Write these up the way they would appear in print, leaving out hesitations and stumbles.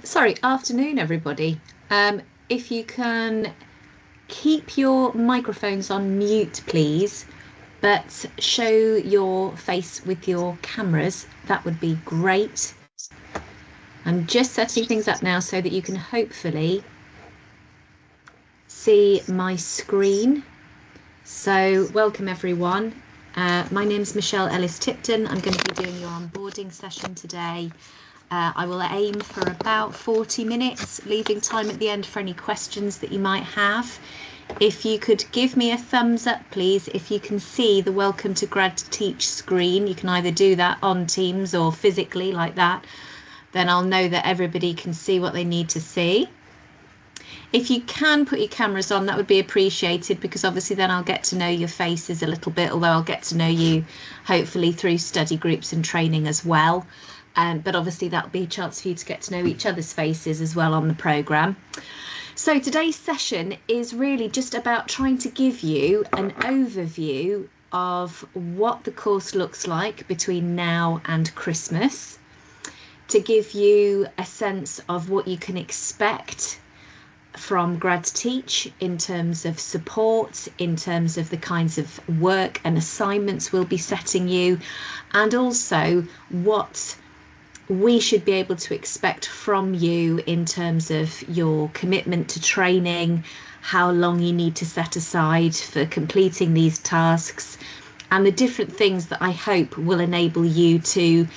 Sorry, afternoon, everybody. If you can keep your microphones on mute, please, but show your face with your cameras, that would be great. I'm just setting things up now so that you can hopefully see my screen. So welcome, everyone. My name's Michelle Ellis-Tipton. I'm going to be doing your onboarding session today. I will aim for about 40 minutes, leaving time at the end for any questions that you might have. If you could give me a thumbs up, please, if you can see the Welcome to Grad Teach screen. You can either do that on Teams or physically like that. Then I'll know that everybody can see what they need to see. If you can put your cameras on, that would be appreciated, because obviously then I'll get to know your faces a little bit, although I'll get to know you hopefully through study groups and training as well. But obviously that'll be a chance for you to get to know each other's faces as well on the programme. So today's session is really just about trying to give you an overview of what the course looks like between now and Christmas, to give you a sense of what you can expect from Grad Teach in terms of support, in terms of the kinds of work and assignments we'll be setting you, and also what we should be able to expect from you in terms of your commitment to training, how long you need to set aside for completing these tasks, and the different things that I hope will enable you to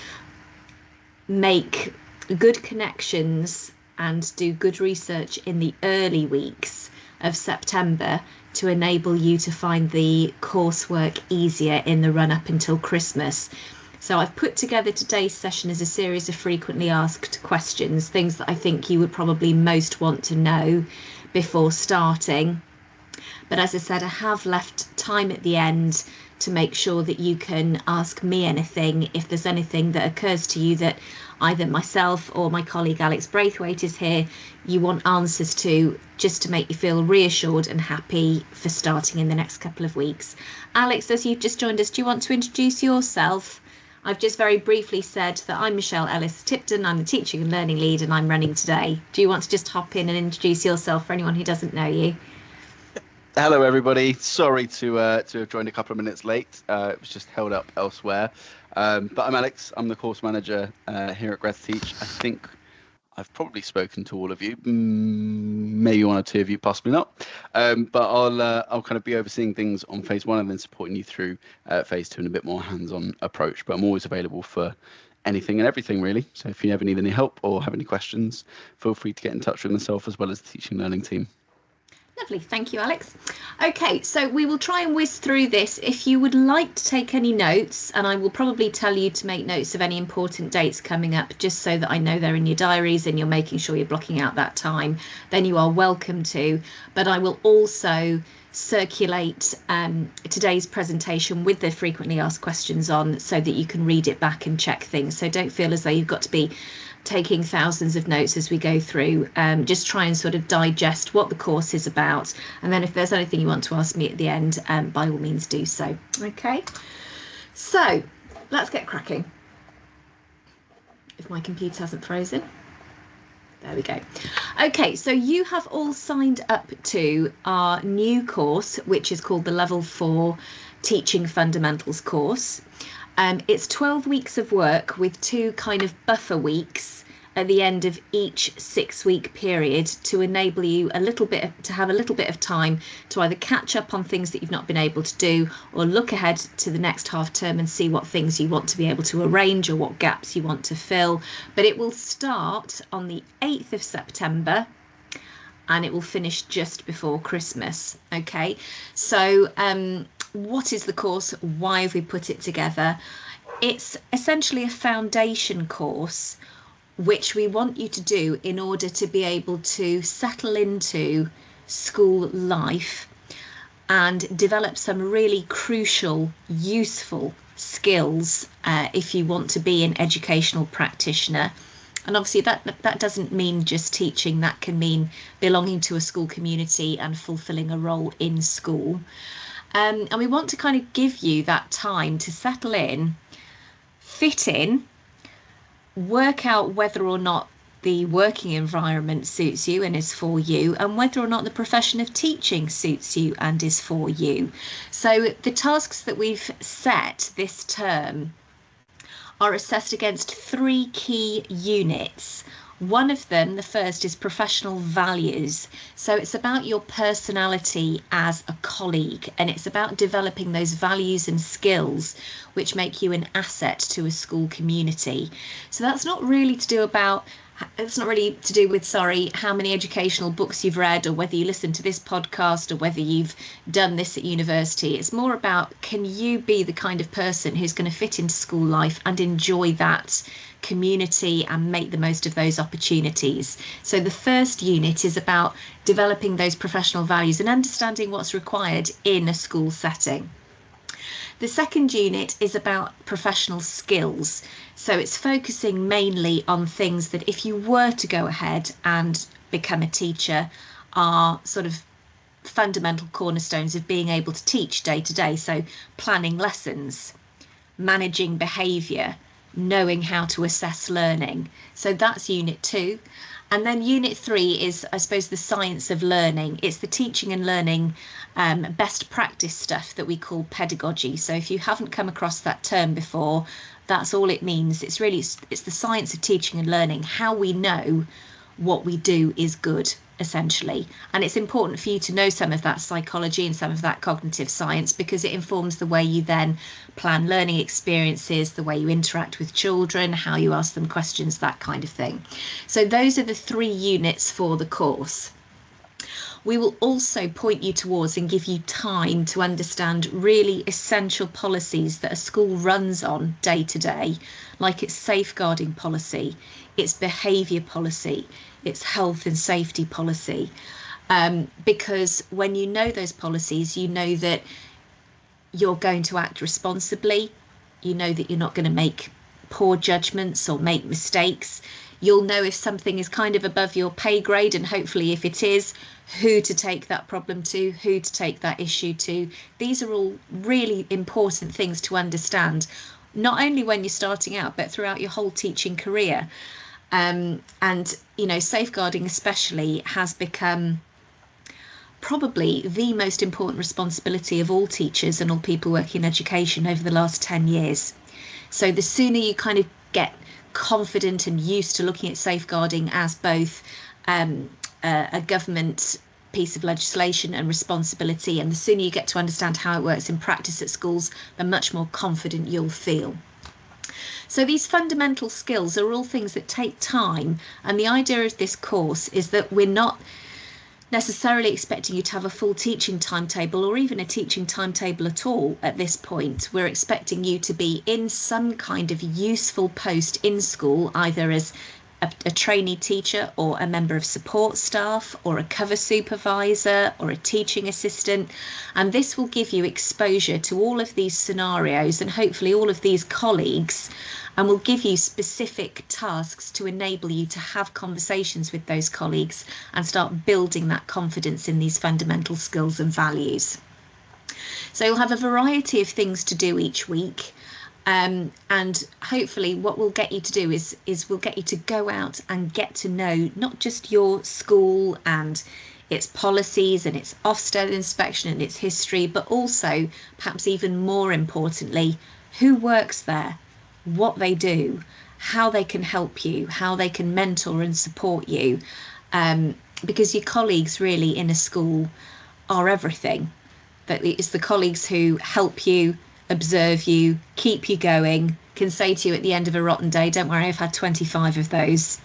make good connections and do good research in the early weeks of September to enable you to find the coursework easier in the run up until Christmas. So I've put together today's session as a series of frequently asked questions, things that I think you would probably most want to know before starting. But as I said, I have left time at the end to make sure that you can ask me anything if there's anything that occurs to you that either myself or my colleague Alex Braithwaite is here, you want answers to, just to make you feel reassured and happy for starting in the next couple of weeks. Alex, as you've just joined us, do you want to introduce yourself? I've just very briefly said that I'm Michelle Ellis-Tipton. I'm the Teaching and Learning Lead and I'm running today. Do you want to just hop in and introduce yourself for anyone who doesn't know you? Hello, everybody. Sorry to have joined a couple of minutes late. It was just held up elsewhere. But I'm Alex. I'm the course manager here at Grad Teach. I think I've probably spoken to all of you, maybe one or two of you, possibly not. But I'll kind of be overseeing things on phase one and then supporting you through phase two in a bit more hands-on approach. But I'm always available for anything and everything, really. So if you ever need any help or have any questions, feel free to get in touch with myself as well as the teaching and learning team. Lovely, thank you, Alex. Okay, so we will try and whiz through this. If you would like to take any notes, and I will probably tell you to make notes of any important dates coming up, just so that I know they're in your diaries and you're making sure you're blocking out that time, then you are welcome to. But I will also circulate today's presentation with the frequently asked questions on, so that you can read it back and check things. So don't feel as though you've got to be taking thousands of notes as we go through. Just try and sort of digest what the course is about, and then if there's anything you want to ask me at the end, by all means do so. Okay, so let's get cracking. If my computer hasn't frozen. There we go. Okay, so you have all signed up to our new course, which is called the Level 4 Teaching Fundamentals course. It's 12 weeks of work with 2 kind of buffer weeks at the end of each 6-week period to enable you to have a little bit of time to either catch up on things that you've not been able to do, or look ahead to the next half term and see what things you want to be able to arrange or what gaps you want to fill. But it will start on the 8th of September and it will finish just before Christmas. Okay, so what is the course? Why have we put it together? It's essentially a foundation course which we want you to do in order to be able to settle into school life and develop some really crucial, useful skills if you want to be an educational practitioner. And obviously that doesn't mean just teaching, that can mean belonging to a school community and fulfilling a role in school. And we want to kind of give you that time to settle in, fit in, work out whether or not the working environment suits you and is for you, and whether or not the profession of teaching suits you and is for you. So the tasks that we've set this term are assessed against 3 key units. One of them, the first, is professional values. So it's about your personality as a colleague, and it's about developing those values and skills which make you an asset to a school community. So that's not really to do about it's not really to do with, how many educational books you've read, or whether you listen to this podcast, or whether you've done this at university. It's more about, can you be the kind of person who's going to fit into school life and enjoy that community and make the most of those opportunities. So the first unit is about developing those professional values and understanding what's required in a school setting. The second unit is about professional skills. So it's focusing mainly on things that, if you were to go ahead and become a teacher, are sort of fundamental cornerstones of being able to teach day to day. So planning lessons, managing behaviour, knowing how to assess learning. So that's unit 2. And then unit 3 is, I suppose, the science of learning. It's the teaching and learning best practice stuff that we call pedagogy. So if you haven't come across that term before, that's all it means. It's the science of teaching and learning, how we know what we do is good, essentially. And it's important for you to know some of that psychology and some of that cognitive science, because it informs the way you then plan learning experiences, the way you interact with children, how you ask them questions, that kind of thing. So those are the 3 units for the course. We will also point you towards and give you time to understand really essential policies that a school runs on day to day, like its safeguarding policy, its behaviour policy, its health and safety policy. Because when you know those policies, you know that you're going to act responsibly. You know that you're not going to make poor judgments or make mistakes. You'll know if something is kind of above your pay grade, and hopefully if it is, who to take that problem to, who to take that issue to. These are all really important things to understand, not only when you're starting out, but throughout your whole teaching career. And, you know, safeguarding especially has become probably the most important responsibility of all teachers and all people working in education over the last 10 years. So the sooner you kind of get confident and used to looking at safeguarding as both a government piece of legislation and responsibility, and the sooner you get to understand how it works in practice at schools, the much more confident you'll feel. So these fundamental skills are all things that take time, and the idea of this course is that we're not necessarily expecting you to have a full teaching timetable or even a teaching timetable at all at this point. We're expecting you to be in some kind of useful post in school, either as a trainee teacher or a member of support staff or a cover supervisor or a teaching assistant, and this will give you exposure to all of these scenarios and hopefully all of these colleagues, and will give you specific tasks to enable you to have conversations with those colleagues and start building that confidence in these fundamental skills and values. So you'll have a variety of things to do each week. And hopefully what we'll get you to do is we'll get you to go out and get to know not just your school and its policies and its Ofsted inspection and its history, but also, perhaps even more importantly, who works there, what they do, how they can help you, how they can mentor and support you, because your colleagues really in a school are everything. That it's the colleagues who help you, observe you, keep you going, can say to you at the end of a rotten day, don't worry, I've had 25 of those.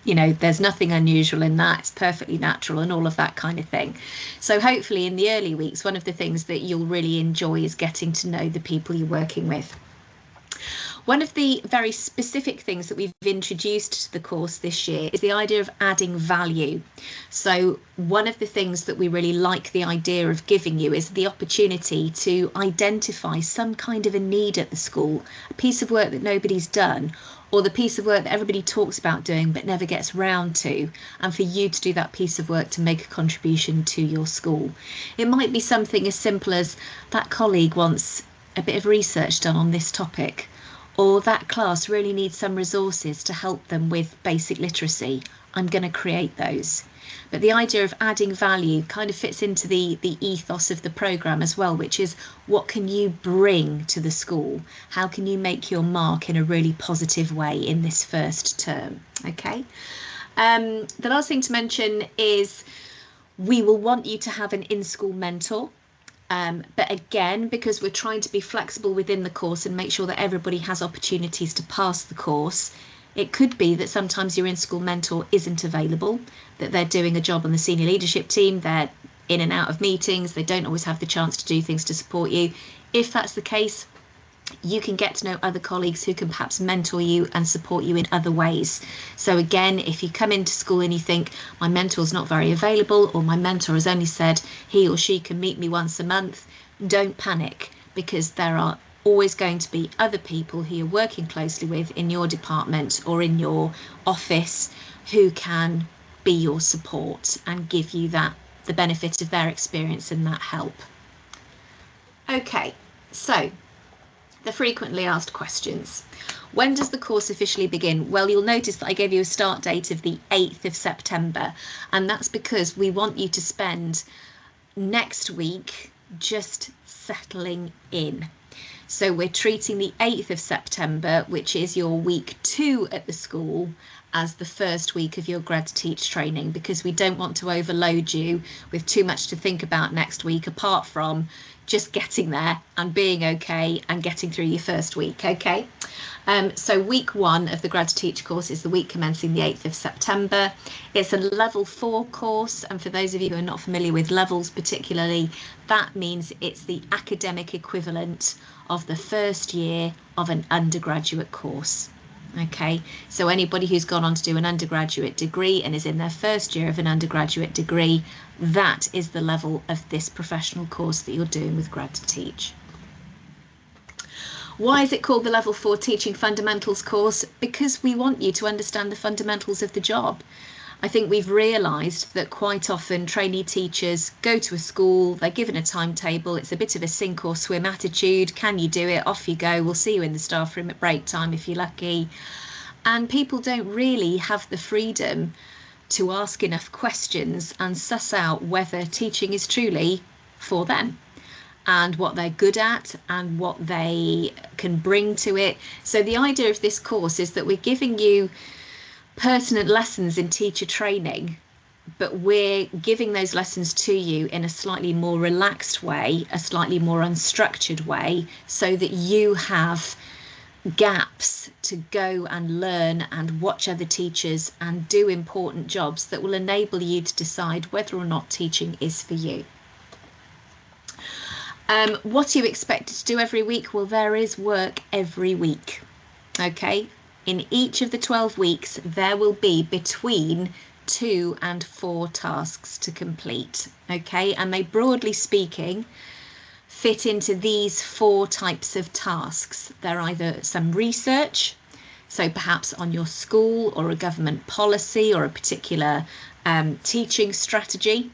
You know, there's nothing unusual in that, it's perfectly natural, and all of that kind of thing. So hopefully in the early weeks, one of the things that you'll really enjoy is getting to know the people you're working with. One of the very specific things that we've introduced to the course this year is the idea of adding value. So one of the things that we really like the idea of giving you is the opportunity to identify some kind of a need at the school, a piece of work that nobody's done, or the piece of work that everybody talks about doing but never gets round to, and for you to do that piece of work to make a contribution to your school. It might be something as simple as that colleague wants a bit of research done on this topic, or that class really needs some resources to help them with basic literacy, I'm going to create those. But the idea of adding value kind of fits into the ethos of the programme as well, which is what can you bring to the school? How can you make your mark in a really positive way in this first term? Okay. The last thing to mention is we will want you to have an in-school mentor. But again, because we're trying to be flexible within the course and make sure that everybody has opportunities to pass the course, it could be that sometimes your in-school mentor isn't available, that they're doing a job on the senior leadership team, they're in and out of meetings, they don't always have the chance to do things to support you. If that's the case, you can get to know other colleagues who can perhaps mentor you and support you in other ways. So again, if you come into school and you think my mentor's not very available, or my mentor has only said he or she can meet me once a month, don't panic, because there are always going to be other people who you're working closely with in your department or in your office who can be your support and give you the benefit of their experience and that help. Okay, so the frequently asked questions. When does the course officially begin? Well, you'll notice that I gave you a start date of the 8th of September, and that's because we want you to spend next week just settling in. So we're treating the 8th of September, which is your week 2 at the school, as the first week of your grad teach training, because we don't want to overload you with too much to think about next week, apart from just getting there and being okay and getting through your first week. Okay, so week 1 of the grad teach course is the week commencing the 8th of September. It's a level 4 course, and for those of you who are not familiar with levels particularly, that means it's the academic equivalent of the first year of an undergraduate course. Okay, so anybody who's gone on to do an undergraduate degree and is in their first year of an undergraduate degree, that is the level of this professional course that you're doing with Grad to Teach. Why is it called the Level 4 Teaching Fundamentals course? Because we want you to understand the fundamentals of the job. I think we've realised that quite often trainee teachers go to a school, they're given a timetable, it's a bit of a sink or swim attitude. Can you do it? Off you go. We'll see you in the staff room at break time if you're lucky. And people don't really have the freedom to ask enough questions and suss out whether teaching is truly for them and what they're good at and what they can bring to it. So the idea of this course is that we're giving you pertinent lessons in teacher training, but we're giving those lessons to you in a slightly more relaxed way, a slightly more unstructured way, so that you have gaps to go and learn and watch other teachers and do important jobs that will enable you to decide whether or not teaching is for you. What are you expected to do every week? Well, there is work every week. Okay. In each of the 12 weeks, there will be between 2 and 4 tasks to complete. Okay, and they, broadly speaking, fit into these 4 types of tasks. They're either some research, so perhaps on your school or a government policy or a particular teaching strategy.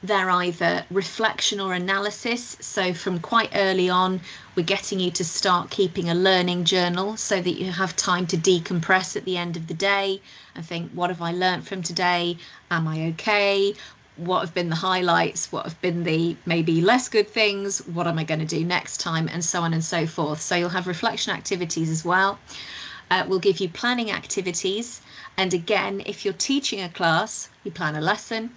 They're either reflection or analysis. So from quite early on, we're getting you to start keeping a learning journal so that you have time to decompress at the end of the day and think, what have I learned from today? Am I okay? What have been the highlights? What have been the maybe less good things? What am I going to do next time? And so on and so forth. So you'll have reflection activities as well. We'll give you planning activities. And again, if you're teaching a class, you plan a lesson.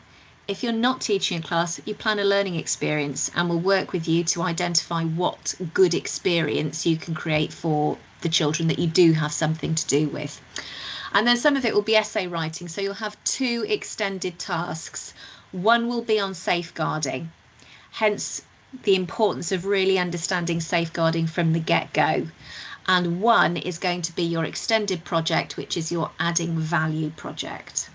If you're not teaching a class, you plan a learning experience, and we'll work with you to identify what good experience you can create for the children that you do have something to do with. And then some of it will be essay writing. So you'll have 2 extended tasks. One will be on safeguarding, hence the importance of really understanding safeguarding from the get-go. And one is going to be your extended project, which is your adding value project.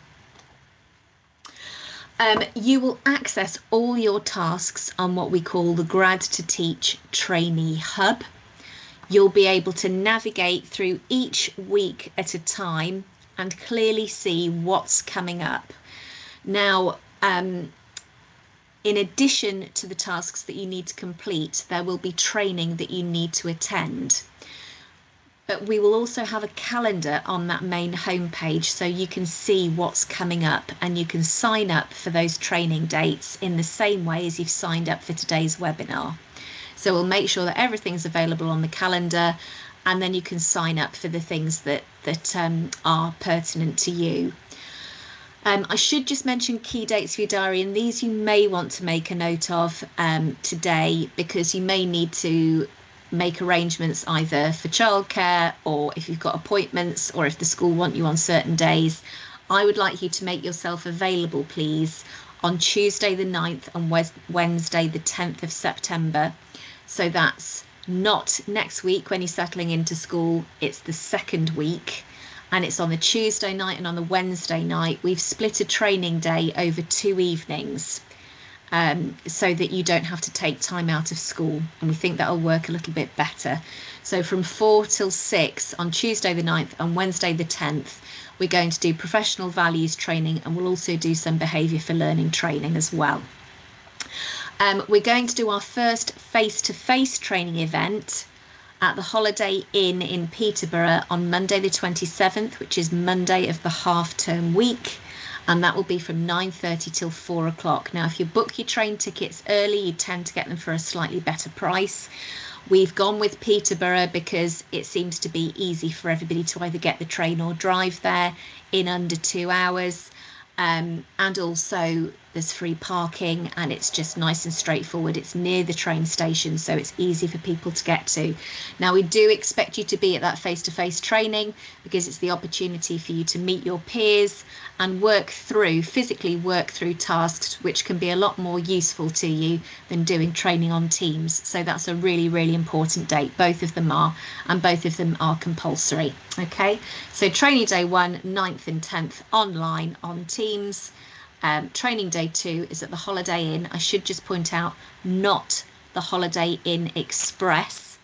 You will access all your tasks on what we call the Grad to Teach Trainee Hub. You'll be able to navigate through each week at a time and clearly see what's coming up. Now, in addition to the tasks that you need to complete, there will be training that you need to attend. but we will also have a calendar on that main homepage, so you can see what's coming up and you can sign up for those training dates in the same way as you've signed up for today's webinar. So we'll make sure that everything's available on the calendar, and then you can sign up for the things that are pertinent to you. I should just mention key dates for your diary, and these you may want to make a note of today, because you may need to make arrangements either for childcare, or if you've got appointments, or if the school want you on certain days. I would like you to make yourself available, please, on Tuesday the 9th and Wednesday the 10th of September. So that's not next week when you're settling into school, it's the second week. And it's on the Tuesday night and on the Wednesday night. We've split a training day over 2 evenings, so that you don't have to take time out of school. And we think that'll work a little bit better. So from 4 till 6 on Tuesday the 9th and Wednesday the 10th, we're going to do professional values training, and we'll also do some behaviour for learning training as well. We're going to do our first face-to-face training event at the Holiday Inn in Peterborough on Monday the 27th, which is Monday of the half-term week, and that will be from 9:30 till 4 o'clock. Now, if you book your train tickets early, you tend to get them for a slightly better price. We've gone with Peterborough because it seems to be easy for everybody to either get the train or drive there in under 2 hours. And also there's free parking, and it's just nice and straightforward. It's near the train station, so it's easy for people to get to. Now, we do expect you to be at that face-to-face training, because it's the opportunity for you to meet your peers and physically work through tasks, which can be a lot more useful to you than doing training on Teams. So that's a really, really important date. Both of them are, and both of them are compulsory. Okay, so training day 1, 9th and 10th online on Teams. Training day 2 is at the Holiday Inn. I should just point out, not the Holiday Inn Express,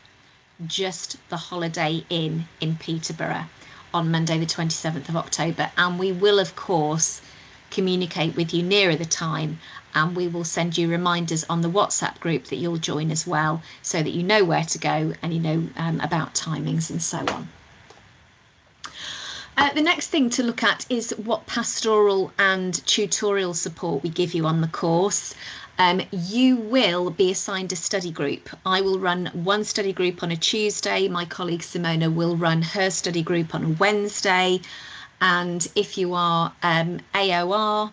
just the Holiday Inn in Peterborough on Monday the 27th of October. And we will, of course, communicate with you nearer the time, and we will send you reminders on the WhatsApp group that you'll join as well, so that you know where to go and you know about timings and so on. The next thing to look at is what pastoral and tutorial support we give you on the course. You will be assigned a study group. I will run one study group on a Tuesday. My colleague Simona will run her study group on a Wednesday. And if you are AOR,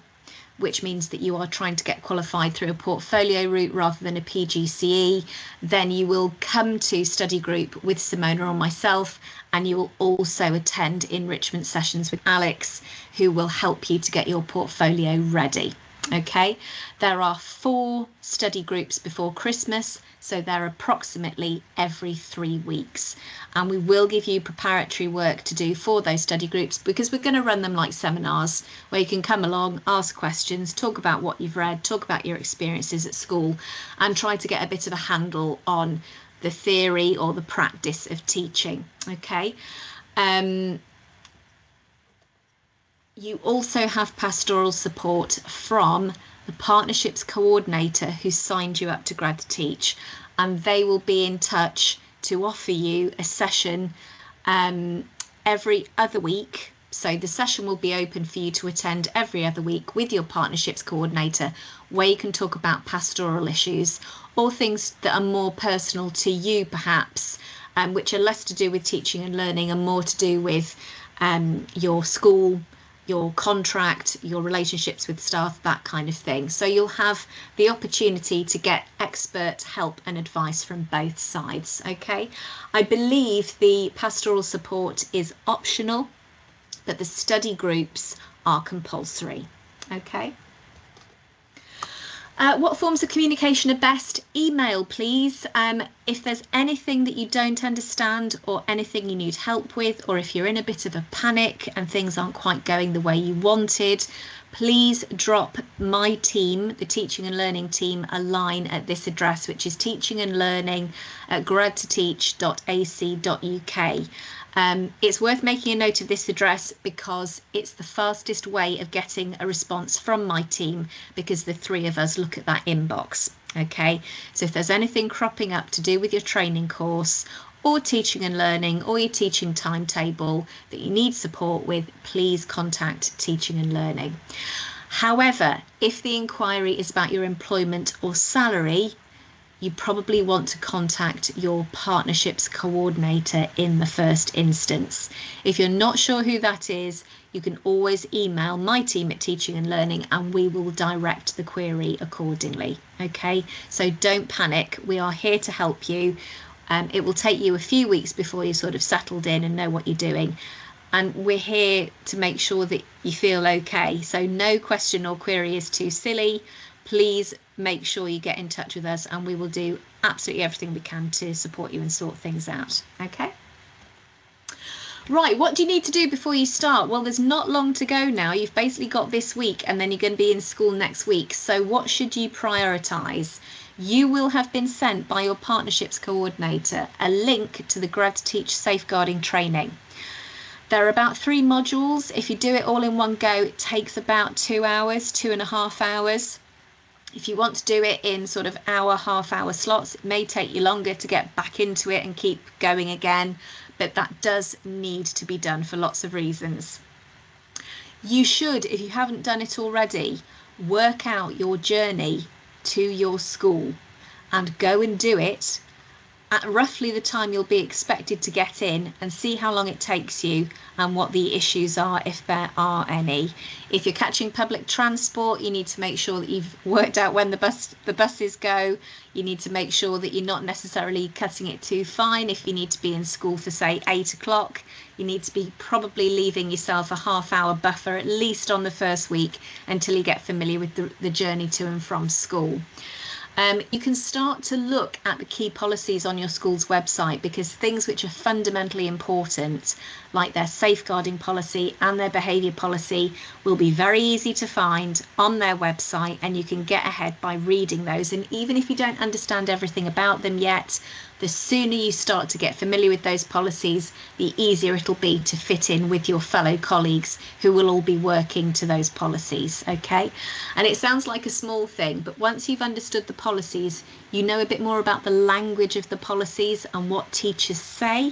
which means that you are trying to get qualified through a portfolio route rather than a PGCE, then you will come to study group with Simona or myself, and you will also attend enrichment sessions with Alex, who will help you to get your portfolio ready. Okay, there are 4 study groups before Christmas, so they're approximately every 3 weeks, and we will give you preparatory work to do for those study groups, because we're going to run them like seminars where you can come along, ask questions, talk about what you've read, talk about your experiences at school, and try to get a bit of a handle on the theory or the practice of teaching. Okay. You also have pastoral support from the partnerships coordinator who signed you up to Grad to Teach, and they will be in touch to offer you a session every other week. So the session will be open for you to attend every other week with your partnerships coordinator, where you can talk about pastoral issues or things that are more personal to you perhaps, which are less to do with teaching and learning and more to do with your school, your contract, your relationships with staff, that kind of thing. So you'll have the opportunity to get expert help and advice from both sides. Okay, I believe the pastoral support is optional, but the study groups are compulsory. Okay. What forms of communication are best? Email, please. If there's anything that you don't understand or anything you need help with, or if you're in a bit of a panic and things aren't quite going the way you wanted, please drop my team, the teaching and learning team, a line at this address, which is teachingandlearning@gradtoteach.ac.uk. It's worth making a note of this address because it's the fastest way of getting a response from my team, because the 3 of us look at that inbox. Okay, so if there's anything cropping up to do with your training course, or teaching and learning or your teaching timetable that you need support with, please contact teaching and learning. However, if the inquiry is about your employment or salary, you probably want to contact your partnerships coordinator in the first instance. If you're not sure who that is, you can always email my team at Teaching and Learning and we will direct the query accordingly. Okay, so don't panic. We are here to help you. It will take you a few weeks before you're sort of settled in and know what you're doing. And we're here to make sure that you feel okay. So no question or query is too silly. Please make sure you get in touch with us and we will do absolutely everything we can to support you and sort things out. Okay. Right, what do you need to do before you start? Well, there's not long to go now. You've basically got this week and then you're going to be in school next week. So what should you prioritise? You will have been sent by your partnerships coordinator a link to the Grad Teach safeguarding training. There are about 3 modules. If you do it all in one go, it takes about 2 hours, 2.5 hours. If you want to do it in sort of hour, half-hour slots, it may take you longer to get back into it and keep going again, but that does need to be done for lots of reasons. You should, if you haven't done it already, work out your journey to your school and go and do it at roughly the time you'll be expected to get in and see how long it takes you and what the issues are, if there are any. If you're catching public transport, you need to make sure that you've worked out when the buses go. You need to make sure that you're not necessarily cutting it too fine. If you need to be in school for say 8 o'clock, you need to be probably leaving yourself a half-hour buffer at least on the first week until you get familiar with the journey to and from school. You can start to look at the key policies on your school's website, because things which are fundamentally important, like their safeguarding policy and their behaviour policy, will be very easy to find on their website, and you can get ahead by reading those. And even if you don't understand everything about them yet, the sooner you start to get familiar with those policies, the easier it'll be to fit in with your fellow colleagues who will all be working to those policies. Okay, and it sounds like a small thing, but once you've understood the policies, you know a bit more about the language of the policies and what teachers say.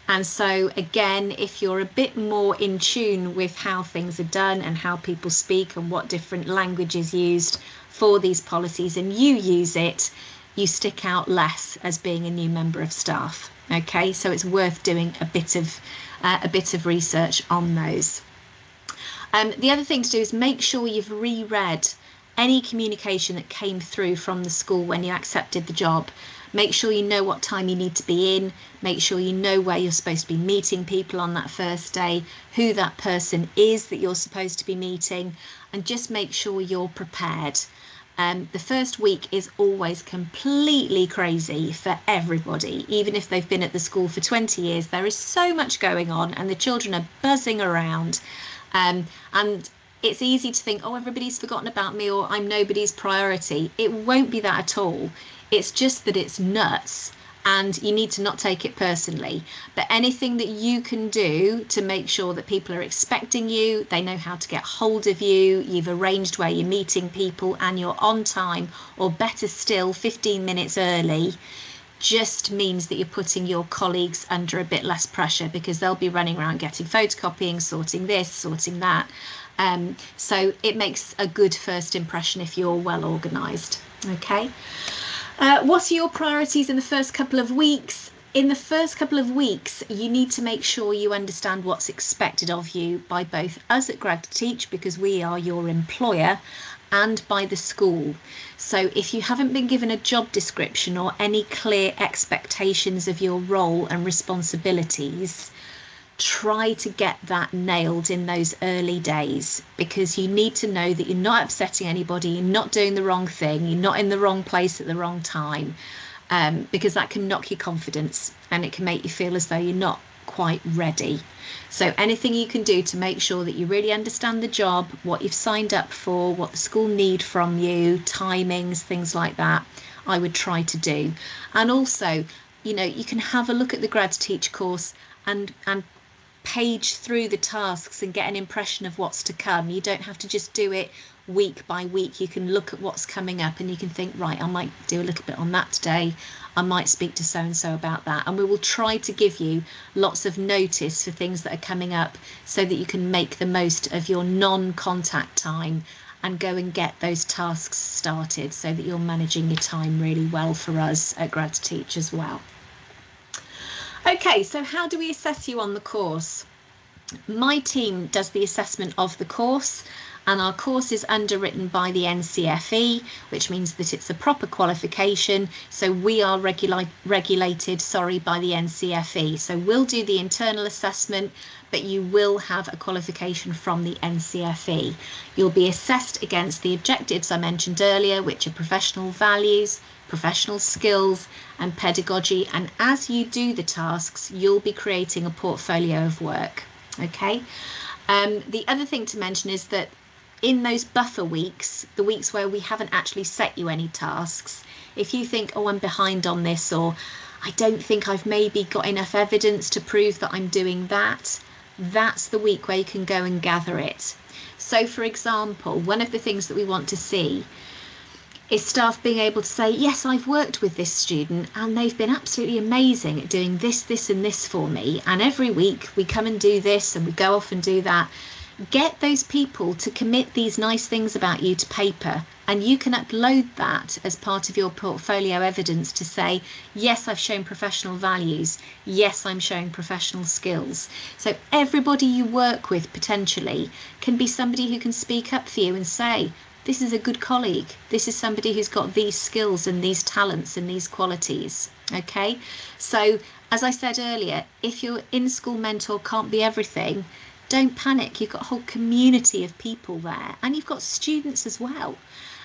And so again, if you're a bit more in tune with how things are done and how people speak and what different language is used for these policies, and you use it, you stick out less as being a new member of staff. Okay, so it's worth doing a bit of research on those. The other thing to do is make sure you've reread any communication that came through from the school when you accepted the job. Make sure you know what time you need to be in, make sure you know where you're supposed to be meeting people on that first day, who that person is that you're supposed to be meeting, and just make sure you're prepared. The first week is always completely crazy for everybody. Even if they've been at the school for 20 years, there is so much going on and the children are buzzing around. And it's easy to think, oh, everybody's forgotten about me, or I'm nobody's priority. It won't be that at all. It's just that it's nuts and you need to not take it personally. But anything that you can do to make sure that people are expecting you, they know how to get hold of you, you've arranged where you're meeting people and you're on time, or better still, 15 minutes early, just means that you're putting your colleagues under a bit less pressure, because they'll be running around getting photocopying, sorting this, sorting that. So it makes a good first impression if you're well organised. Okay. What are your priorities in the first couple of weeks? In the first couple of weeks, you need to make sure you understand what's expected of you by both us at Grad Teach, because we are your employer, and by the school. So if you haven't been given a job description or any clear expectations of your role and responsibilities, try to get that nailed in those early days, because you need to know that you're not upsetting anybody, you're not doing the wrong thing, you're not in the wrong place at the wrong time, because that can knock your confidence and it can make you feel as though you're not quite ready. So anything you can do to make sure that you really understand the job, what you've signed up for, what the school need from you, timings, things like that, I would try to do. And also, you know, you can have a look at the Grad Teach course and page through the tasks and get an impression of what's to come. You don't have to just do it week by week. You can look at what's coming up and you can think, right, I might do a little bit on that today. I might speak to so-and-so about that. And we will try to give you lots of notice for things that are coming up so that you can make the most of your non-contact time and go and get those tasks started so that you're managing your time really well for us at Grad Teach as well. Okay, so how do we assess you on the course? My team does the assessment of the course, and our course is underwritten by the NCFE, which means that it's a proper qualification. So we are regulated by the NCFE. So we'll do the internal assessment, but you will have a qualification from the NCFE. You'll be assessed against the objectives I mentioned earlier, which are professional values, professional skills and pedagogy. And as you do the tasks, you'll be creating a portfolio of work. Okay. The other thing to mention is that in those buffer weeks, the weeks where we haven't actually set you any tasks, if you think, oh, I'm behind on this, or I don't think I've maybe got enough evidence to prove that I'm doing that, that's the week where you can go and gather it. So, for example, one of the things that we want to see is staff being able to say, yes, I've worked with this student and they've been absolutely amazing at doing this, this and this for me. And every week we come and do this and we go off and do that. Get those people to commit these nice things about you to paper, and you can upload that as part of your portfolio evidence to say, yes, I've shown professional values. Yes, I'm showing professional skills. So everybody you work with potentially can be somebody who can speak up for you and say, this is a good colleague. This is somebody who's got these skills and these talents and these qualities. Okay, so as I said earlier, if your in-school mentor can't be everything, don't panic. You've got a whole community of people there, and you've got students as well.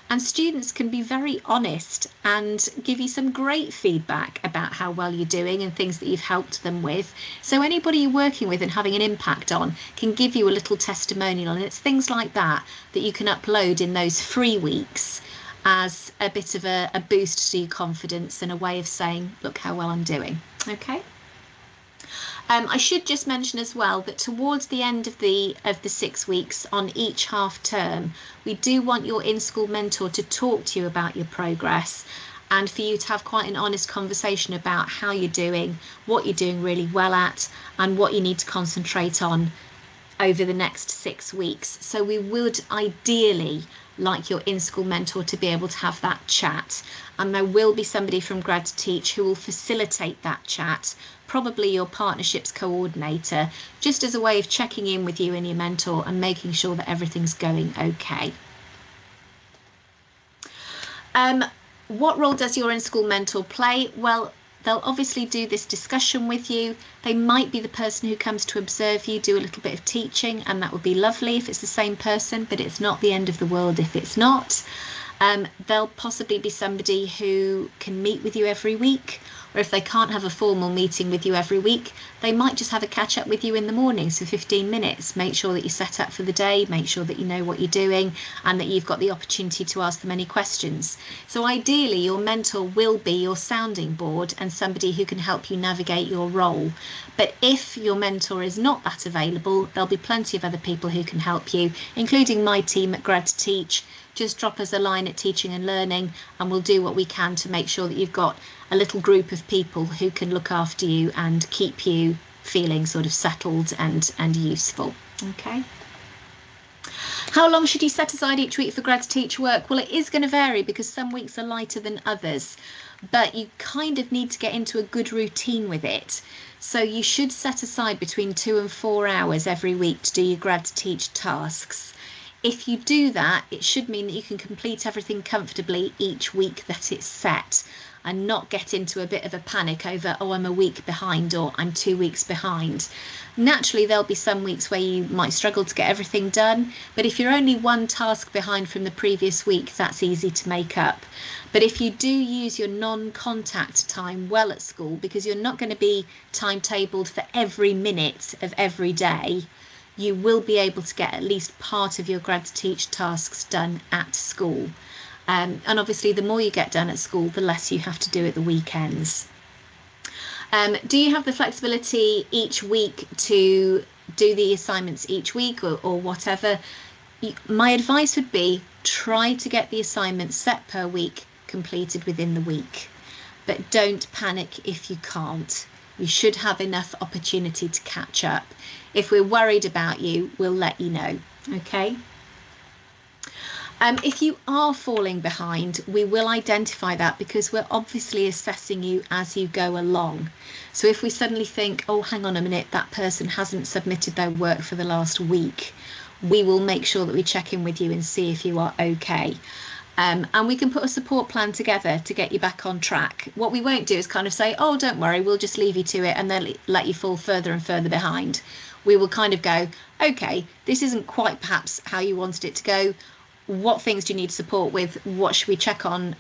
And students can be very honest and give you some great feedback about how well you're doing and things that you've helped them with. So anybody you're working with and having an impact on can give you a little testimonial, and it's things like that that you can upload in those free weeks as a bit of a boost to your confidence and a way of saying, look how well I'm doing. Okay. I should just mention as well that towards the end of the 6 weeks on each half term, we do want your in-school mentor to talk to you about your progress and for you to have quite an honest conversation about how you're doing, what you're doing really well at, and what you need to concentrate on over the next 6 weeks. So we would ideally like your in-school mentor to be able to have that chat, and there will be somebody from Grad Teach who will facilitate that chat, probably your partnerships coordinator, just as a way of checking in with you and your mentor and making sure that everything's going okay. What role does your in-school mentor play? Well, they'll obviously do this discussion with you. They might be the person who comes to observe you, do a little bit of teaching, and that would be lovely if it's the same person, but it's not the end of the world if it's not. They'll possibly be somebody who can meet with you every week, or if they can't have a formal meeting with you every week, they might just have a catch up with you in the mornings for 15 minutes. Make sure that you're set up for the day, make sure that you know what you're doing, and that you've got the opportunity to ask them any questions. So ideally, your mentor will be your sounding board and somebody who can help you navigate your role. But if your mentor is not that available, there'll be plenty of other people who can help you, including my team at Grad Teach. Just drop us a line at Teaching and Learning and we'll do what we can to make sure that you've got a little group of people who can look after you and keep you feeling sort of settled and useful. Okay. How long should you set aside each week for Grad Teach work? Well, it is going to vary because some weeks are lighter than others, but you kind of need to get into a good routine with it. So you should set aside between 2 and 4 hours every week to do your Grad Teach tasks. If you do that, it should mean that you can complete everything comfortably each week that it's set and not get into a bit of a panic over, oh, I'm a week behind or I'm 2 weeks behind. Naturally, there'll be some weeks where you might struggle to get everything done, but if you're only one task behind from the previous week, that's easy to make up. But if you do use your non-contact time well at school, because you're not going to be timetabled for every minute of every day, you will be able to get at least part of your Grad Teach tasks done at school. And obviously, the more you get done at school, the less you have to do at the weekends. Do you have the flexibility each week to do the assignments each week or whatever? My advice would be try to get the assignments set per week completed within the week, but don't panic if you can't. You should have enough opportunity to catch up. If we're worried about you, we'll let you know. Okay. If you are falling behind, we will identify that because we're obviously assessing you as you go along. So if we suddenly think, oh, hang on a minute, that person hasn't submitted their work for the last week, we will make sure that we check in with you and see if you are okay. And we can put a support plan together to get you back on track. What we won't do is kind of say, oh, don't worry, we'll just leave you to it and then let you fall further and further behind. We will kind of go, okay, this isn't quite perhaps how you wanted it to go. What things do you need support with? What should we check on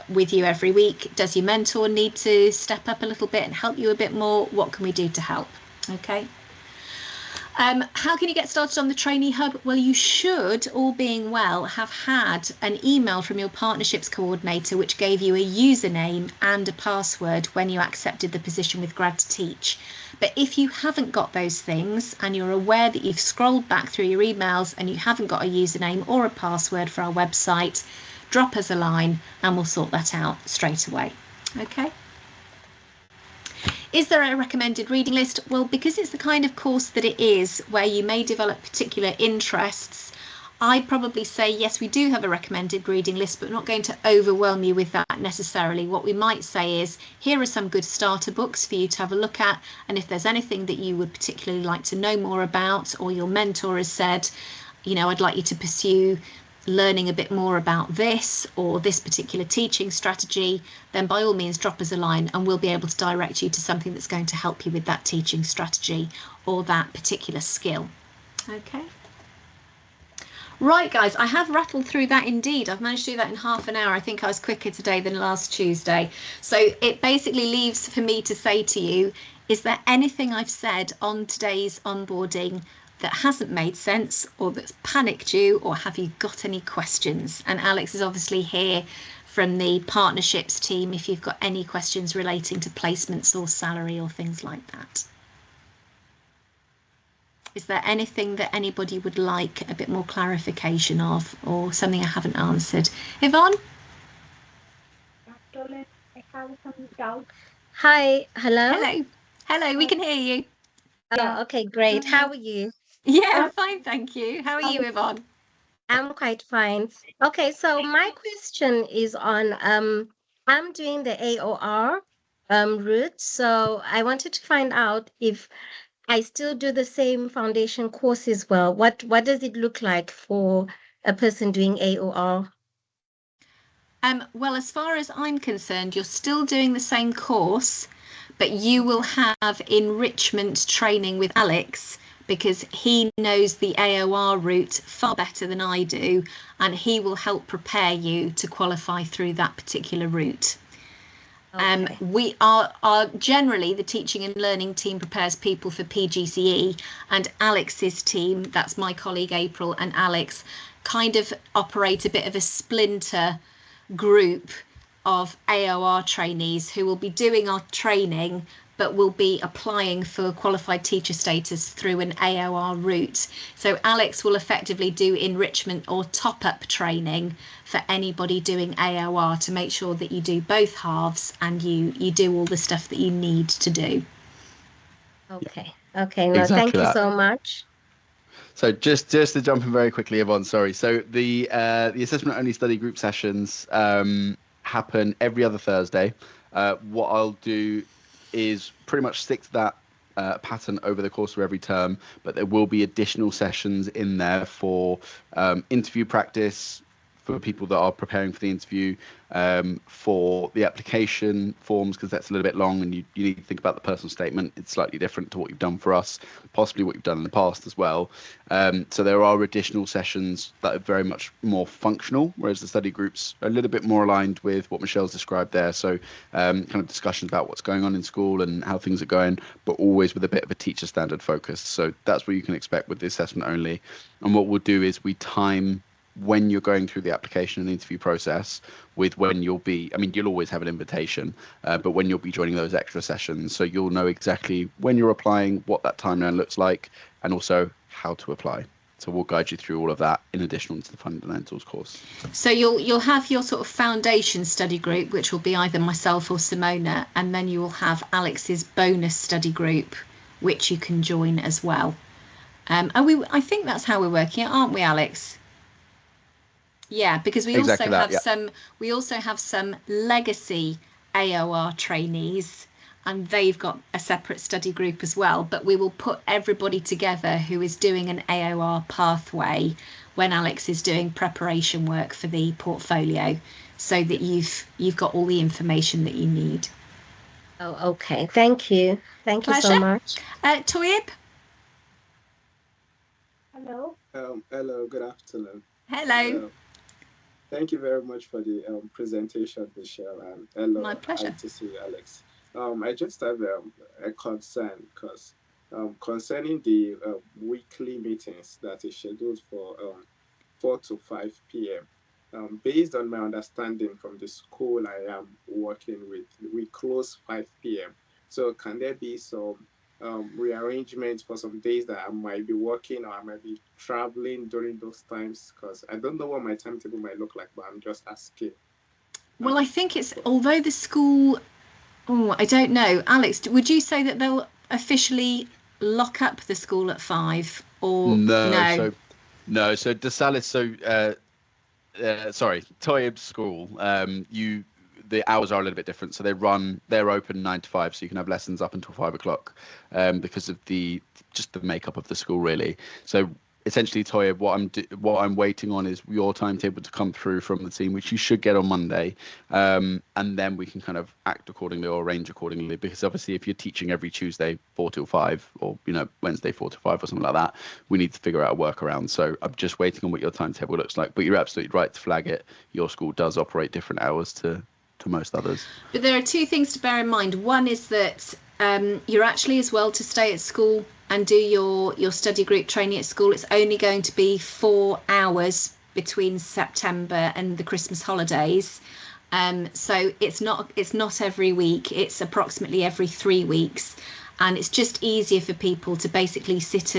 with you every week? Does your mentor need to step up a little bit and help you a bit more? What can we do to help? Okay. How can you get started on the Trainee Hub? Well, you should, all being well, have had an email from your partnerships coordinator which gave you a username and a password when you accepted the position with Grad to Teach. But if you haven't got those things and you're aware that you've scrolled back through your emails and you haven't got a username or a password for our website, drop us a line and we'll sort that out straight away. Okay. Is there a recommended reading list? Well, because it's the kind of course that it is, where you may develop particular interests, I'd probably say, yes, we do have a recommended reading list, but we're not going to overwhelm you with that necessarily. What we might say is, here are some good starter books for you to have a look at. And if there's anything that you would particularly like to know more about, or your mentor has said, you know, I'd like you to pursue learning a bit more about this or this particular teaching strategy, then by all means drop us a line and we'll be able to direct you to something that's going to help you with that teaching strategy or that particular skill. Okay. Right, guys, I have rattled through that indeed. I've managed to do that in half an hour. I think I was quicker today than last Tuesday. So it basically leaves for me to say to you, is there anything I've said on today's onboarding that hasn't made sense or that's panicked you, or have you got any questions? And Alex is obviously here from the partnerships team if you've got any questions relating to placements or salary or things like that. Is there anything that anybody would like a bit more clarification of, or something I haven't answered? Yvonne? I have some doubts. Hi, hello. Hello, we can hear you. Oh, okay, great. How are you? Yeah, fine, thank you. How are you, Yvonne? I'm quite fine. Okay, so my question is on I'm doing the AOR route, so I wanted to find out if I still do the same foundation course as well. What does it look like for a person doing AOR? Well, as far as I'm concerned, you're still doing the same course, but you will have enrichment training with Alex because he knows the AOR route far better than I do, and he will help prepare you to qualify through that particular route. Okay. We are generally, the teaching and learning team prepares people for PGCE, and Alex's team, that's my colleague April and Alex, kind of operate a bit of a splinter group of AOR trainees who will be doing our training but will be applying for qualified teacher status through an AOR route. So Alex will effectively do enrichment or top-up training for anybody doing AOR to make sure that you do both halves and you do all the stuff that you need to do. Okay, no, exactly. Thank you so much. So just to jump in very quickly, Yvonne, sorry. So the assessment only study group sessions happen every other Thursday. What I'll do is pretty much stick to that pattern over the course of every term, but there will be additional sessions in there for interview practice, for people that are preparing for the interview, for the application forms, because that's a little bit long and you need to think about the personal statement. It's slightly different to what you've done for us, possibly what you've done in the past as well. So there are additional sessions that are very much more functional, whereas the study groups are a little bit more aligned with what Michelle's described there. So kind of discussions about what's going on in school and how things are going, but always with a bit of a teacher standard focus. So that's what you can expect with the assessment only. And what we'll do is we time when you're going through the application and interview process with when you'll be, I mean, you'll always have an invitation, but when you'll be joining those extra sessions. So you'll know exactly when you're applying, what that timeline looks like, and also how to apply. So we'll guide you through all of that in addition to the fundamentals course. So you'll have your sort of foundation study group, which will be either myself or Simona, and then you will have Alex's bonus study group, which you can join as well. I think that's how we're working it, aren't we, Alex? Yeah, because we Exactly also that, have yeah. some legacy AOR trainees, and they've got a separate study group as well. But we will put everybody together who is doing an AOR pathway when Alex is doing preparation work for the portfolio, so that you've got all the information that you need. Oh, okay. Thank you. Thank you so Pleasure. much. Toyib? Hello. Hello. Good afternoon. Hello. Thank you very much for the presentation, Michelle, and hello. My pleasure. Hi to see you, Alex. I just have a concern because concerning the weekly meetings that is scheduled for 4 to 5 p.m. Based on my understanding from the school I am working with, we close 5 p.m. So can there be some rearrangements for some days that I might be working or I might be traveling during those times? Because I don't know what my timetable might look like, but I'm just asking. Well, I think it's, although the school, oh, I don't know. Alex, would you say that they'll officially lock up the school at 5 or No, no? so DeSalis, sorry, Toyib School, the hours are a little bit different. So they're open 9 to 5, so you can have lessons up until 5 o'clock, because of just the makeup of the school, really. So essentially, Toyib, what I'm waiting on is your timetable to come through from the team, which you should get on Monday, and then we can kind of act accordingly or arrange accordingly. Because obviously, if you're teaching every Tuesday 4 till 5, or Wednesday 4 to 5 or something like that, we need to figure out a workaround. So I'm just waiting on what your timetable looks like. But you're absolutely right to flag it. Your school does operate different hours to most others. But there are two things to bear in mind. One is that you're actually as well to stay at school and do your study group training at school. It's only going to be 4 hours between September and the Christmas holidays. So it's not every week. It's approximately every 3 weeks. And it's just easier for people to basically sit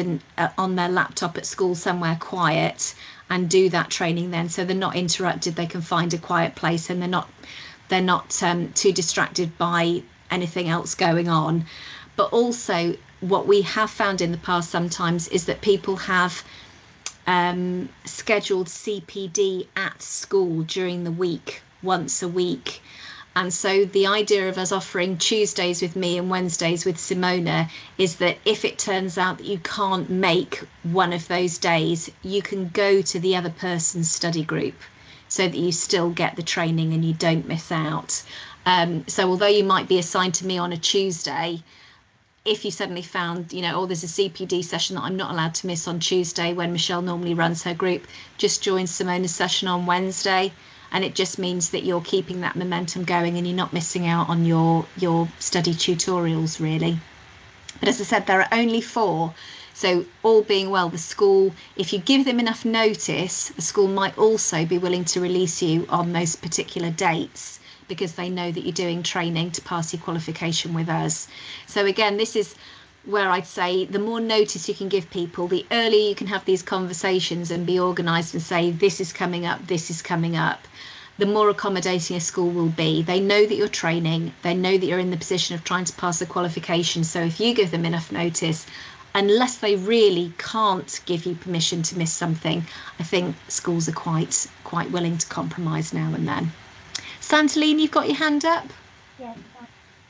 on their laptop at school somewhere quiet and do that training then, so they're not interrupted. They can find a quiet place and they're not too distracted by anything else going on. But also, what we have found in the past sometimes is that people have scheduled CPD at school during the week, once a week. And so the idea of us offering Tuesdays with me and Wednesdays with Simona is that if it turns out that you can't make one of those days, you can go to the other person's study group, so that you still get the training and you don't miss out. So although you might be assigned to me on a Tuesday, if you suddenly found, there's a CPD session that I'm not allowed to miss on Tuesday when Michelle normally runs her group, just join Simona's session on Wednesday. And it just means that you're keeping that momentum going and you're not missing out on your study tutorials, really. But as I said, there are only 4. So all being well, the school, if you give them enough notice, the school might also be willing to release you on those particular dates, because they know that you're doing training to pass your qualification with us. So again, this is where I'd say the more notice you can give people, the earlier you can have these conversations and be organised and say, this is coming up, the more accommodating a school will be. They know that you're training, they know that you're in the position of trying to pass the qualification. So if you give them enough notice, unless they really can't give you permission to miss something, I think schools are quite willing to compromise now and then. Santaline, you've got your hand up. Yes.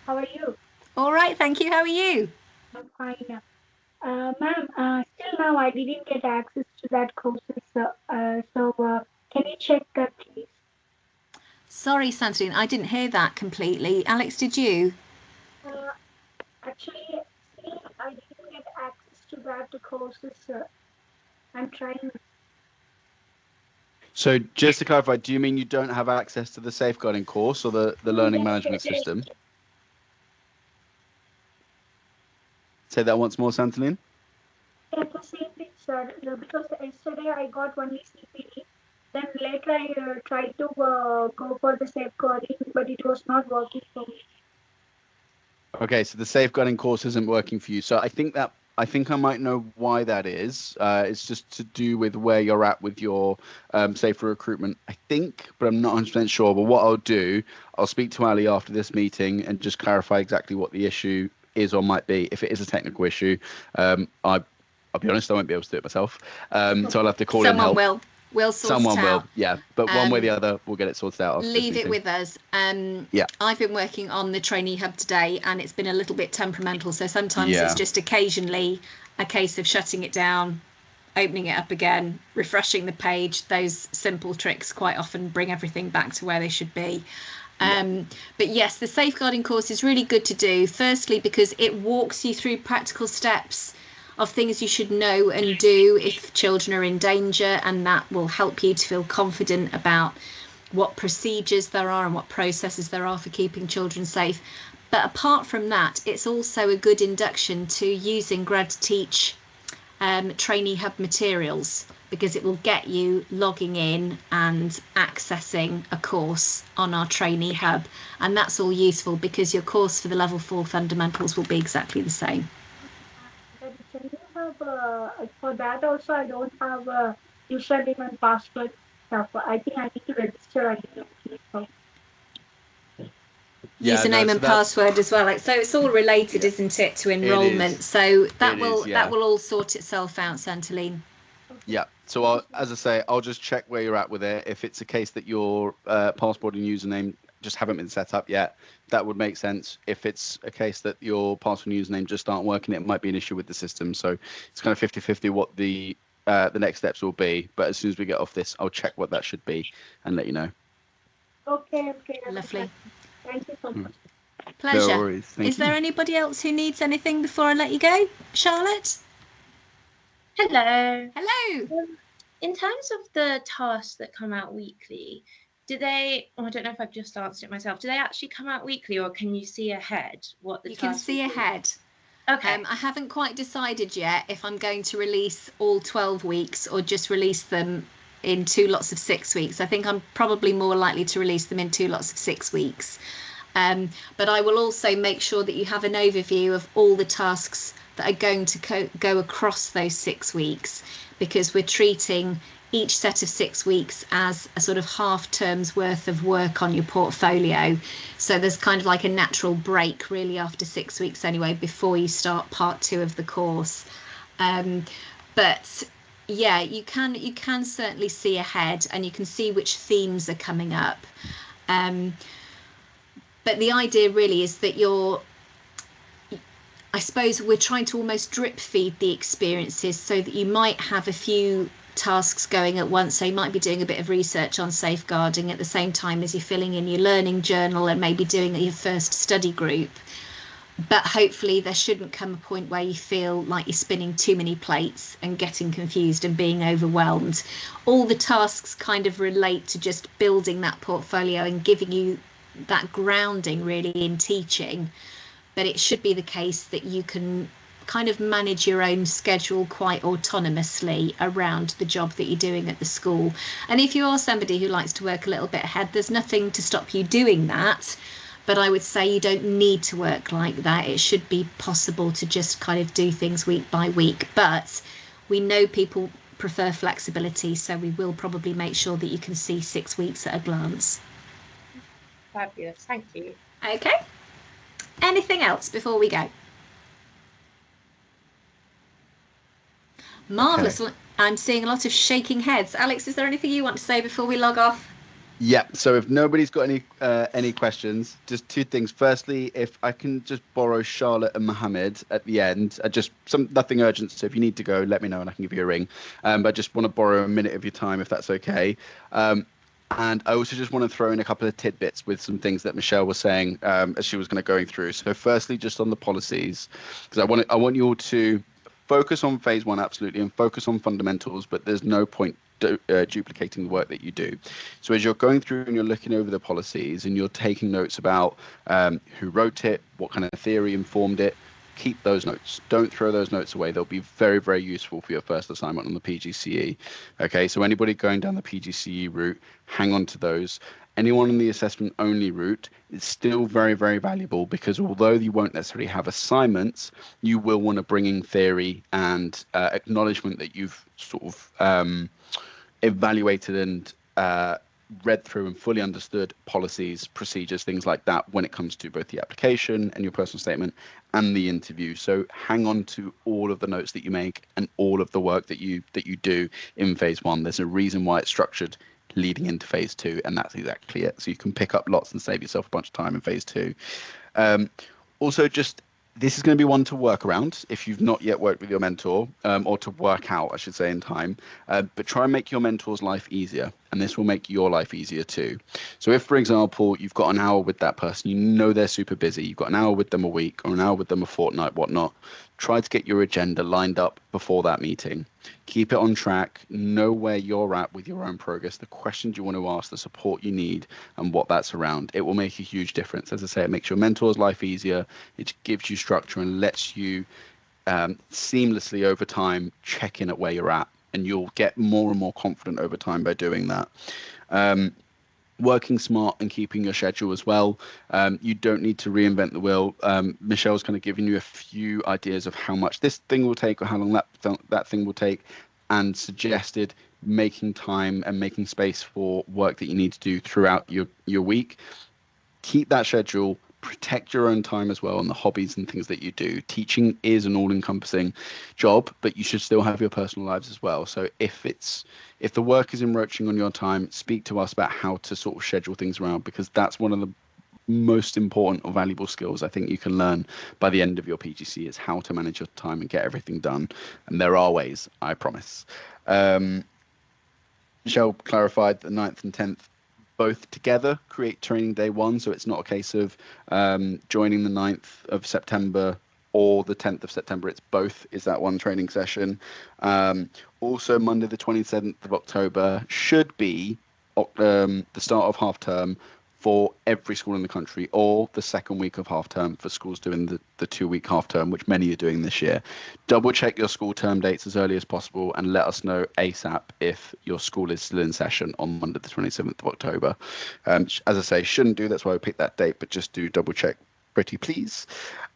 How are you? All right, thank you. How are you? I'm fine. Ma'am, still now I didn't get access to that courses. Can you check that, please? Sorry, Santaline, I didn't hear that completely. Alex, did you? Actually, still I didn't get access to that courses. I'm trying. So just to clarify, do you mean you don't have access to the safeguarding course or the learning management system? Say that once more, Santaline. Yeah, the same thing, sir. Because yesterday I got only CPD, Then later I tried to go for the safeguarding, but it was not working for me. Okay, so the safeguarding course isn't working for you. So I think I might know why that is. It's just to do with where you're at with your safer recruitment, I think, but I'm not 100% sure. But what I'll do, I'll speak to Ali after this meeting and just clarify exactly what the issue is or might be. If it is a technical issue, I'll be honest, I won't be able to do it myself. So I'll have to call in Someone help. will. We'll sort Someone it out. will, yeah. But one way or the Um, other, we'll get it sorted out after this Leave it meeting. with us. Yeah. I've been working on the trainee hub today, and it's been a little bit temperamental. So sometimes Yeah. it's just occasionally a case of shutting it down, opening it up again, refreshing the page. Those simple tricks quite often bring everything back to where they should be. But yes, the safeguarding course is really good to do. Firstly, because it walks you through practical steps of things you should know and do if children are in danger, and that will help you to feel confident about what procedures there are and what processes there are for keeping children safe. But apart from that, it's also a good induction to using Grad Teach trainee hub materials, because it will get you logging in and accessing a course on our trainee hub, and that's all useful because your course for the level 4 fundamentals will be exactly the same. Then can you have for that also? I don't have a username and password stuff. I think I need to register again. So, Yeah, no, Username so and that's password as well, so it's all related, yeah, isn't it, to it enrollment? is. So that It is, yeah. will all sort itself out, Santaline. okay. Yeah. So as I say, I'll just check where you're at with it. If it's a case that your passport and username just haven't been set up yet, that would make sense. If it's a case that your password and username just aren't working, it might be an issue with the system. So it's kind of 50-50 what the next steps will be. But as soon as we get off this, I'll check what that should be and let you know. Okay. Lovely. Thank you so much. No Pleasure. worries. Thank Is there you. anybody else who needs anything before I let you go? Charlotte? Hello. Hello. In terms of the tasks that come out weekly, do they, I don't know if I've just answered it myself, do they actually come out weekly, or can you see ahead what the You can tasks see will be? ahead. Okay. I haven't quite decided yet if I'm going to release all 12 weeks or just release them in 2 lots of 6 weeks. I think I'm probably more likely to release them in 2 lots of 6 weeks. But I will also make sure that you have an overview of all the tasks that are going to go across those 6 weeks, because we're treating each set of 6 weeks as a sort of half term's worth of work on your portfolio. So there's kind of like a natural break really after 6 weeks anyway before you start part 2 of the course. But yeah, you can certainly see ahead, and you can see which themes are coming up. But the idea really is that I suppose we're trying to almost drip feed the experiences, so that you might have a few tasks going at once. So you might be doing a bit of research on safeguarding at the same time as you're filling in your learning journal and maybe doing your first study group. But hopefully there shouldn't come a point where you feel like you're spinning too many plates and getting confused and being overwhelmed. All the tasks kind of relate to just building that portfolio and giving you that grounding really in teaching. But it should be the case that you can kind of manage your own schedule quite autonomously around the job that you're doing at the school. And if you are somebody who likes to work a little bit ahead, there's nothing to stop you doing that. But I would say you don't need to work like that. It should be possible to just kind of do things week by week. But we know people prefer flexibility, so we will probably make sure that you can see 6 weeks at a glance. Fabulous. Thank you. Okay. Anything else before we go? Marvellous. Okay. I'm seeing a lot of shaking heads. Alex, is there anything you want to say before we log off? Yeah. So if nobody's got any questions, just 2 things. Firstly, if I can just borrow Charlotte and Mohammed at the end, just nothing urgent. So if you need to go, let me know and I can give you a ring. But I just want to borrow a minute of your time if that's okay. And I also just want to throw in a couple of tidbits with some things that Michelle was saying as she was going through. So firstly, just on the policies, because I want you all to focus on phase 1 absolutely and focus on fundamentals, but there's no point duplicating the work that you do. So as you're going through and you're looking over the policies and you're taking notes about who wrote it, what kind of theory informed it, keep those notes. Don't throw those notes away. They'll be very, very useful for your first assignment on the PGCE. Okay, so anybody going down the PGCE route, hang on to those. Anyone on the assessment only route is still very, very valuable, because although you won't necessarily have assignments, you will want to bring in theory and acknowledgement that you've sort of evaluated and read through and fully understood policies, procedures, things like that when it comes to both the application and your personal statement and the interview. So hang on to all of the notes that you make and all of the work that you do in phase 1. There's a reason why it's structured leading into phase 2, and that's exactly it. So you can pick up lots and save yourself a bunch of time in phase 2. Also, just this is going to be one to work around if you've not yet worked with your mentor, or to work out, I should say, in time. But try and make your mentor's life easier, and this will make your life easier too. So if, for example, you've got an hour with that person, you know they're super busy, you've got an hour with them a week or an hour with them a fortnight, whatnot, try to get your agenda lined up before that meeting. Keep it on track, know where you're at with your own progress, the questions you want to ask, the support you need, and what that's around. It will make a huge difference. As I say, it makes your mentor's life easier, it gives you structure and lets you seamlessly over time check in at where you're at, and you'll get more and more confident over time by doing that. Working smart and keeping your schedule as well. You don't need to reinvent the wheel. Michelle's kind of giving you a few ideas of how much this thing will take or how long that thing will take, and suggested making time and making space for work that you need to do throughout your week. Keep that schedule. Protect your own time as well, and the hobbies and things that you do. Teaching is an all-encompassing job, but you should still have your personal lives as well. So if the work is encroaching on your time, speak to us about how to sort of schedule things around, because that's one of the most important or valuable skills I think you can learn by the end of your PGC, is how to manage your time and get everything done. And there are ways, I promise. Michelle clarified the 9th and 10th both together create training day 1, so it's not a case of joining the 9th of September or the 10th of September. It's both is that one training session. Also, Monday the 27th of October should be the start of half term for every school in the country, or the second week of half term for schools doing the 2-week half term, which many are doing this year. Double check your school term dates as early as possible and let us know ASAP if your school is still in session on Monday the 27th of October. As I say, shouldn't do, that's why we picked that date, but just do double check, pretty please.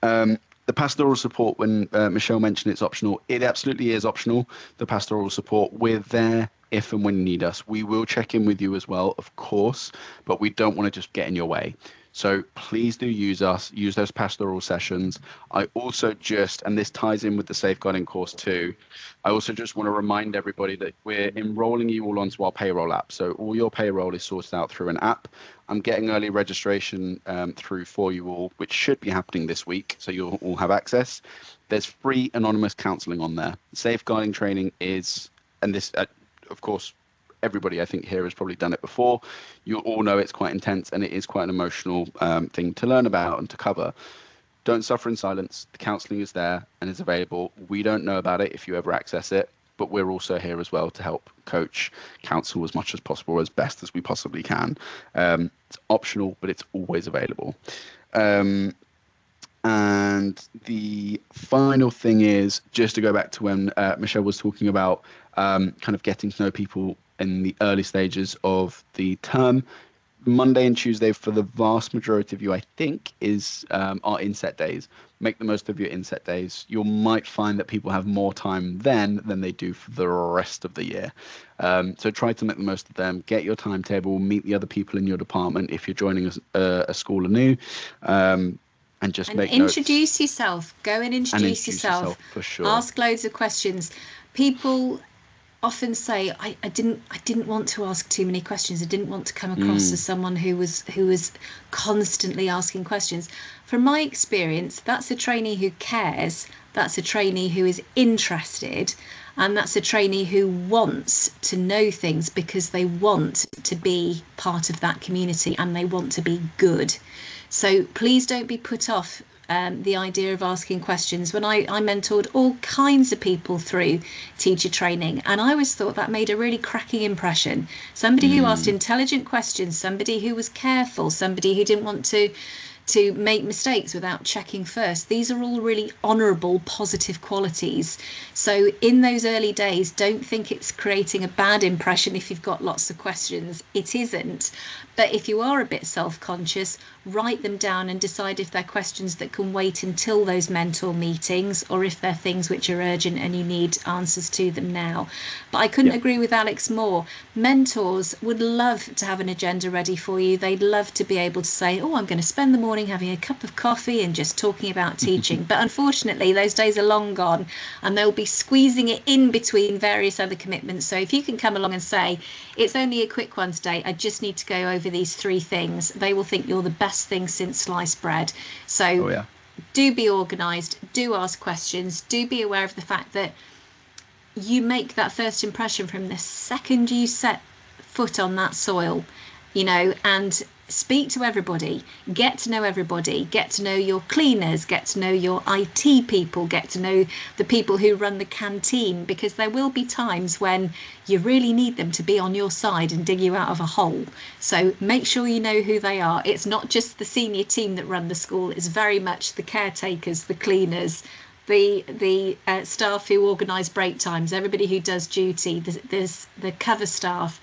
The pastoral support, when Michelle mentioned it's optional, it absolutely is optional. The pastoral support, we're there if and when you need us. We will check in with you as well, of course, but we don't want to just get in your way. So please do use us, use those pastoral sessions. I also just, and this ties in with the safeguarding course too, I also just want to remind everybody that we're enrolling you all onto our payroll app. So all your payroll is sorted out through an app. I'm getting early registration through for you all, which should be happening this week, so you'll all have access. There's free anonymous counselling on there. Safeguarding training is, and this, of course, everybody I think here has probably done it before. You'll all know it's quite intense, and it is quite an emotional thing to learn about and to cover. Don't suffer in silence. The counselling is there and is available. We don't know about it if you ever access it, but we're also here as well to help coach, counsel as much as possible, as best as we possibly can. It's optional, but it's always available. And the final thing is just to go back to when Michelle was talking about kind of getting to know people in the early stages of the term. Monday and Tuesday for the vast majority of you, I think, are inset days. Make the most of your inset days. You might find that people have more time then than they do for the rest of the year. So try to make the most of them. Get your timetable, meet the other people in your department if you're joining a school anew, and just make introduce notes. Yourself. Go and introduce yourself. For sure. Ask loads of questions. People often say, I didn't want to ask too many questions. I didn't want to come across as someone who was constantly asking questions. From my experience, that's a trainee who cares, that's a trainee who is interested, and that's a trainee who wants to know things because they want to be part of that community and they want to be good. So please don't be put off the idea of asking questions. When I mentored all kinds of people through teacher training, and I always thought that made a really cracking impression. Somebody who asked intelligent questions, somebody who was careful, somebody who didn't want to to make mistakes without checking first. These are all really honourable, positive qualities. So in those early days, don't think it's creating a bad impression if you've got lots of questions. It isn't. But if you are a bit self-conscious, write them down and decide if they're questions that can wait until those mentor meetings, or if they're things which are urgent and you need answers to them now. But I couldn't agree with Alex more. Mentors would love to have an agenda ready for you. They'd love to be able to say, oh, I'm going to spend the morning having a cup of coffee and just talking about teaching. But unfortunately, those days are long gone, and they'll be squeezing it in between various other commitments. So if you can come along and say, it's only a quick one today, I just need to go over these 3 things, they will think you're the best thing since sliced bread. So do be organised, do ask questions, do be aware of the fact that you make that first impression from the second you set foot on that soil, you know, and speak to everybody, get to know everybody, get to know your cleaners, get to know your IT people, get to know the people who run the canteen, because there will be times when you really need them to be on your side and dig you out of a hole. So make sure you know who they are. It's not just the senior team that run the school, it's very much the caretakers, the cleaners, the staff who organise break times, everybody who does duty, there's the cover staff.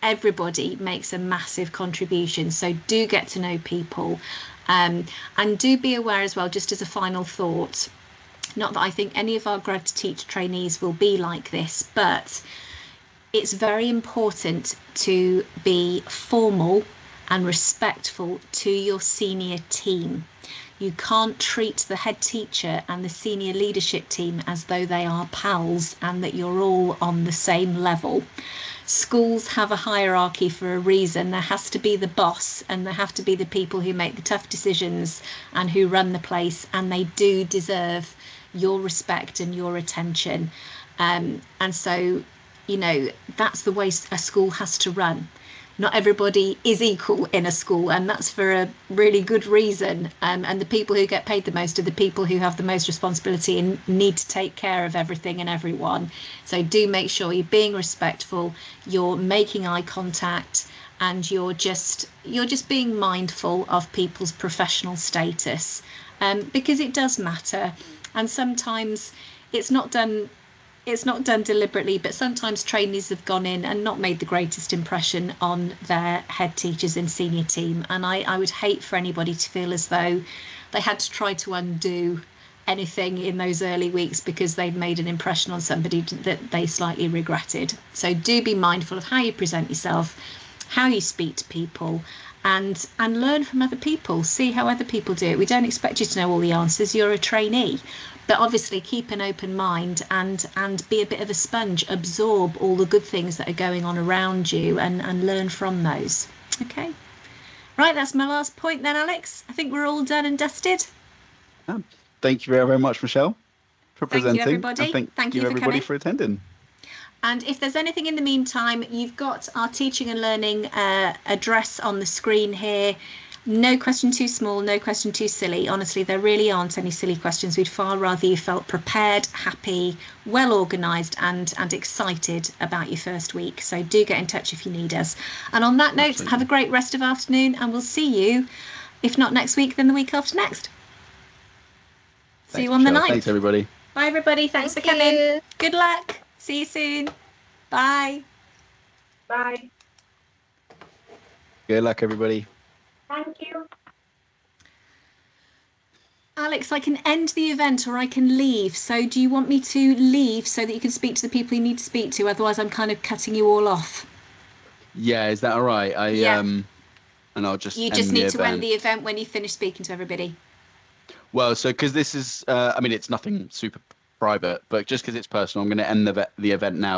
Everybody makes a massive contribution, so do get to know people, and do be aware as well, just as a final thought, not that I think any of our grad to teach trainees will be like this, but it's very important to be formal and respectful to your senior team. You can't treat the head teacher and the senior leadership team as though they are pals and that you're all on the same level. Schools have a hierarchy for a reason. There has to be the boss, and there have to be the people who make the tough decisions and who run the place, and they do deserve your respect and your attention. And so, you know, that's the way a school has to run. Not everybody is equal in a school, and that's for a really good reason. And the people who get paid the most are the people who have the most responsibility and need to take care of everything and everyone. So do make sure you're being respectful, you're making eye contact, and you're just being mindful of people's professional status, because it does matter. And sometimes it's not done deliberately, but sometimes trainees have gone in and not made the greatest impression on their head teachers and senior team. And I would hate for anybody to feel as though they had to try to undo anything in those early weeks because they'd made an impression on somebody that they slightly regretted. So do be mindful of how you present yourself, how you speak to people, and learn from other people. See how other people do it. We don't expect you to know all the answers. You're a trainee. But obviously keep an open mind and be a bit of a sponge, absorb all the good things that are going on around you and learn from those. Okay. Right, that's my last point then, Alex. I think we're all done and dusted. Thank you very, very much, Michelle, for presenting. Thank you, everybody. And thank you everybody coming. for attending. And if there's anything in the meantime, you've got our teaching and learning address on the screen here. No question too small, no question too silly. Honestly, there really aren't any silly questions. We'd far rather you felt prepared, happy, well organised and excited about your first week. So do get in touch if you need us. And on that note, Have a great rest of afternoon, and we'll see you, if not next week, then the week after next. See you on the 9th. Thanks, everybody. Bye, everybody. Thanks for coming. Good luck. See you soon. Bye. Bye. Good luck, everybody. Thank you. Alex, I can end the event or I can leave. So do you want me to leave so that you can speak to the people you need to speak to? Otherwise, I'm kind of cutting you all off. Yeah, is that all right? And I'll just You just need to end the event when you finish speaking to everybody. Well, so because this is, I mean, it's nothing super private, but just because it's personal, I'm going to end the event now.